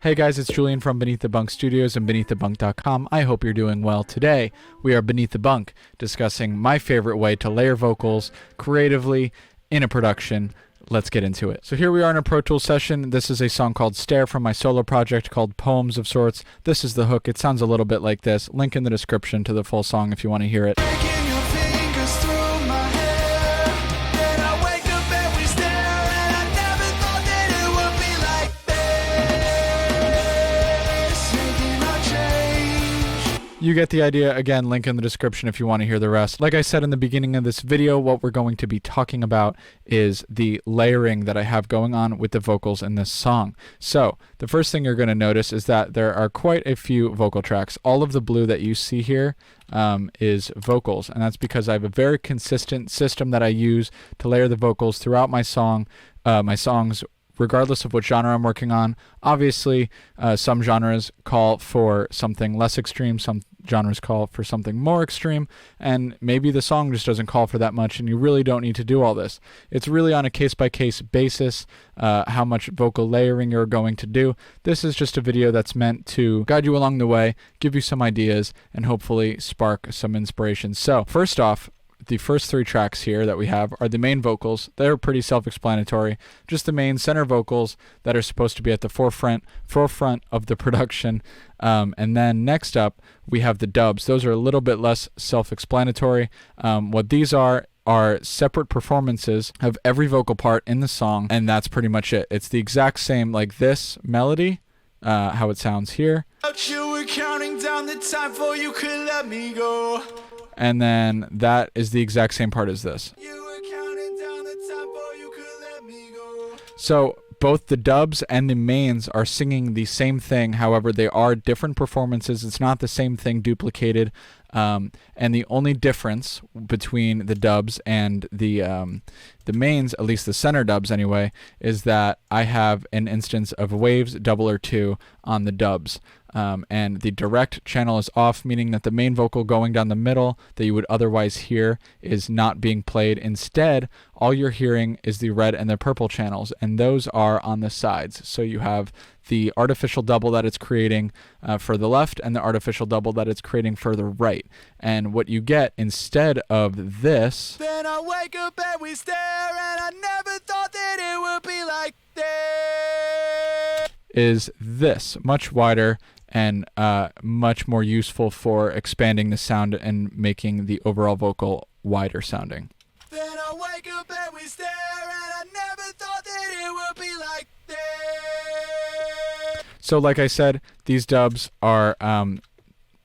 Hey guys, it's Julian from Beneath the Bunk Studios and BeneathTheBunk.com. I hope you're doing well. Today, we are Beneath the Bunk, discussing my favorite way to layer vocals creatively in a production. Let's get into it. So here we are in a Pro Tools session. This is a song called Stare from my solo project called Poems of Sorts. This is the hook. It sounds a little bit like this. Link in the description to the full song if you want to hear it. You get the idea. Again, link in the description if you want to hear the rest. Like I said in the beginning of this video, what we're going to be talking about is the layering that I have going on with the vocals in this song. So the first thing you're going to notice is that there are quite a few vocal tracks. All of the blue that you see here is vocals, and that's because I have a very consistent system that I use to layer the vocals throughout my songs, regardless of what genre I'm working on. Obviously, some genres call for something less extreme, some genres call for something more extreme, and maybe the song just doesn't call for that much, and you really don't need to do all this. It's really on a case-by-case basis how much vocal layering you're going to do. This is just a video that's meant to guide you along the way, give you some ideas, and hopefully spark some inspiration. So, first off, the first three tracks here that we have are the main vocals. They're pretty self-explanatory. Just the main center vocals that are supposed to be at the forefront of the production. And then next up, we have the dubs. Those are a little bit less self-explanatory. What these are separate performances of every vocal part in the song, and that's pretty much it. It's the exact same, like this melody, how it sounds here. You were counting down the time for you could let me go. And then that is the exact same part as this. You were counting down the time for you could let me go. So both the dubs and the mains are singing the same thing. However, they are different performances. It's not the same thing duplicated. And the only difference between the dubs and the mains, at least the center dubs anyway, is that I have an instance of waves, double or two, on the dubs. And the direct channel is off, meaning that the main vocal going down the middle that you would otherwise hear is not being played. Instead, all you're hearing is the red and the purple channels, and those are on the sides. So you have the artificial double that it's creating for the left and the artificial double that it's creating for the right. And what you get instead of this... Then I wake up and we stare, and I never thought that it would be like this. Is this, much wider and much more useful for expanding the sound and making the overall vocal wider sounding. Then I wake up and we stare, and I never thought that it would be like this. So like I said, these dubs are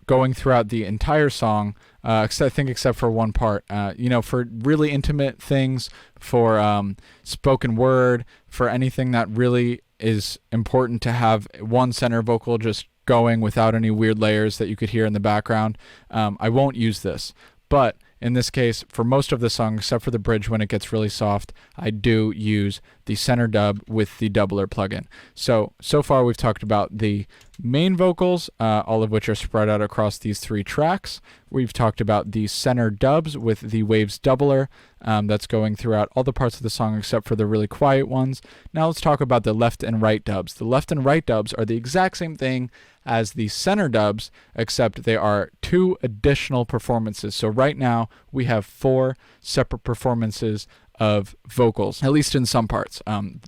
going throughout the entire song, I think except for one part. For really intimate things, for spoken word, for anything that really is important to have one center vocal just going without any weird layers that you could hear in the background, I won't use this. But in this case, for most of the song, except for the bridge when it gets really soft, I do use the center dub with the doubler plugin. So far we've talked about the main vocals, all of which are spread out across these three tracks. We've talked about the center dubs with the waves doubler that's going throughout all the parts of the song except for the really quiet ones. Now let's talk about the left and right dubs. The left and right dubs are the exact same thing as the center dubs, except they are two additional performances. So right now we have four separate performances of vocals, at least in some parts.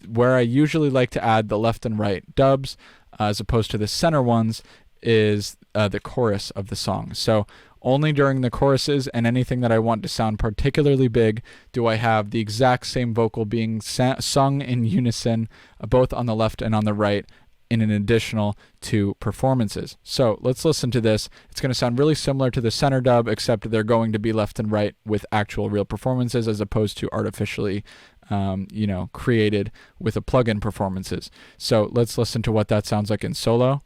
Where I usually like to add the left and right dubs as opposed to the center ones is the chorus of the song. So only during the choruses and anything that I want to sound particularly big do I have the exact same vocal being sung in unison, both on the left and on the right, in an additional two performances. So let's listen to this. It's going to sound really similar to the center dub, except they're going to be left and right with actual real performances as opposed to artificially created with a plugin performances. So let's listen to what that sounds like in solo.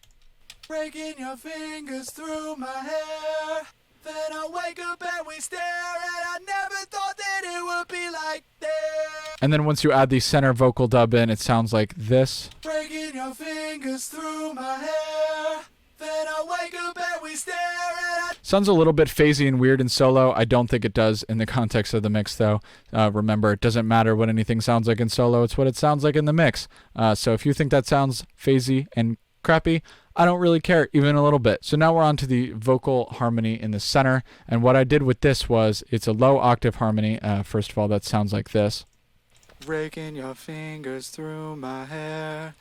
Breaking your fingers through my hair. Then I wake up and we stare, and I never thought that it would be like this. And then once you add the center vocal dub in, it sounds like this. Breaking your fingers through my hair. Then I wake up and we stare, and Sounds a little bit phasey and weird in solo. I don't think it does in the context of the mix, though. Remember, it doesn't matter what anything sounds like in solo. It's what it sounds like in the mix. So if you think that sounds phasey and crappy, I don't really care even a little bit. So now we're on to the vocal harmony in the center. And what I did with this was, it's a low octave harmony. First of all, that sounds like this. Raking your fingers through my hair.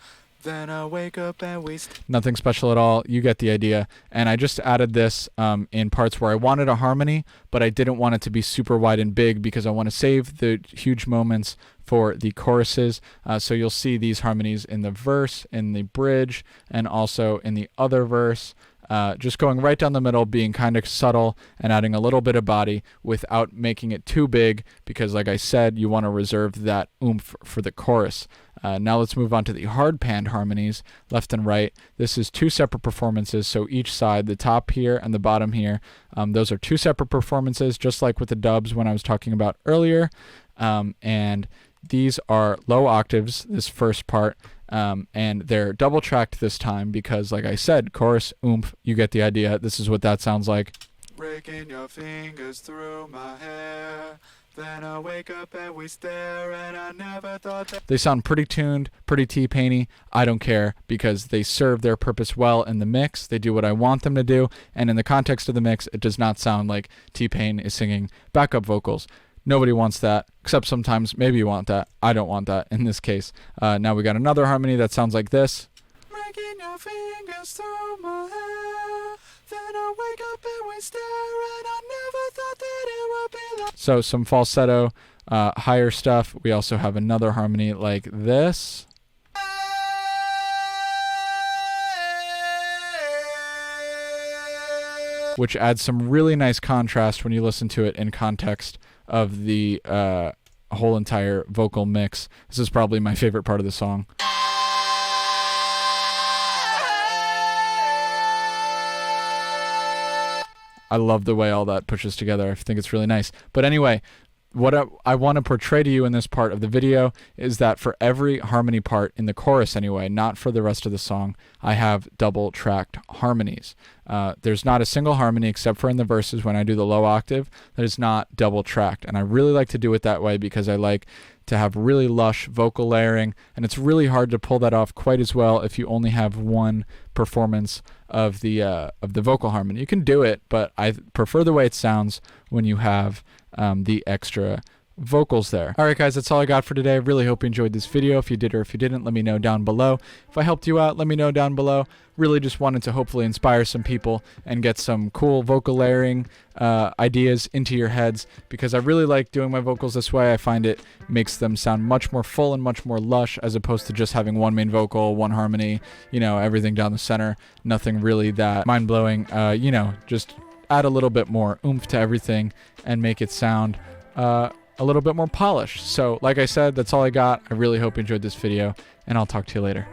Then I wake up and Nothing special at all. You get the idea. And I just added this in parts where I wanted a harmony, but I didn't want it to be super wide and big because I want to save the huge moments for the choruses. So you'll see these harmonies in the verse, in the bridge, and also in the other verse. Just going right down the middle, being kind of subtle and adding a little bit of body without making it too big, because like I said, you want to reserve that oomph for the chorus. Now let's move on to the hard panned harmonies, left and right. This is two separate performances, so each side, the top here and the bottom here, those are two separate performances, just like with the dubs when I was talking about earlier. And these are low octaves, this first part, and they're double tracked this time because, like I said, chorus, oomph, you get the idea. This is what that sounds like. raking your fingers through my hair. Then I wake up and we stare, and I never thought that. They sound pretty tuned, pretty T-Painy. I don't care because they serve their purpose well in the mix. They do what I want them to do, and in the context of the mix, it does not sound like T-Pain is singing backup vocals. Nobody wants that, except sometimes maybe you want that. I don't want that in this case. Now we got another harmony that sounds like this. Raking your fingers through my hair. Then I wake up and we stare, and I never thought that it would be like. So some falsetto, higher stuff. We also have another harmony like this. Which adds some really nice contrast when you listen to it in context of the whole entire vocal mix. This is probably my favorite part of the song. I love the way all that pushes together. I think it's really nice. But anyway, what I want to portray to you in this part of the video is that for every harmony part in the chorus anyway, not for the rest of the song, I have double tracked harmonies. There's not a single harmony except for in the verses when I do the low octave that is not double tracked. And I really like to do it that way because I like to have really lush vocal layering, and it's really hard to pull that off quite as well if you only have one performance of the vocal harmony. You can do it, but I prefer the way it sounds when you have the extra vocals there. Alright guys, that's all I got for today. I really hope you enjoyed this video. If you did or if you didn't, let me know down below. If I helped you out, let me know down below. Really just wanted to hopefully inspire some people and get some cool vocal layering ideas into your heads, because I really like doing my vocals this way. I find it makes them sound much more full and much more lush, as opposed to just having one main vocal, one harmony, you know, everything down the center. Nothing really that mind-blowing. You know, just add a little bit more oomph to everything and make it sound a little bit more polished. So like I said, that's all I got. I really hope you enjoyed this video, and I'll talk to you later.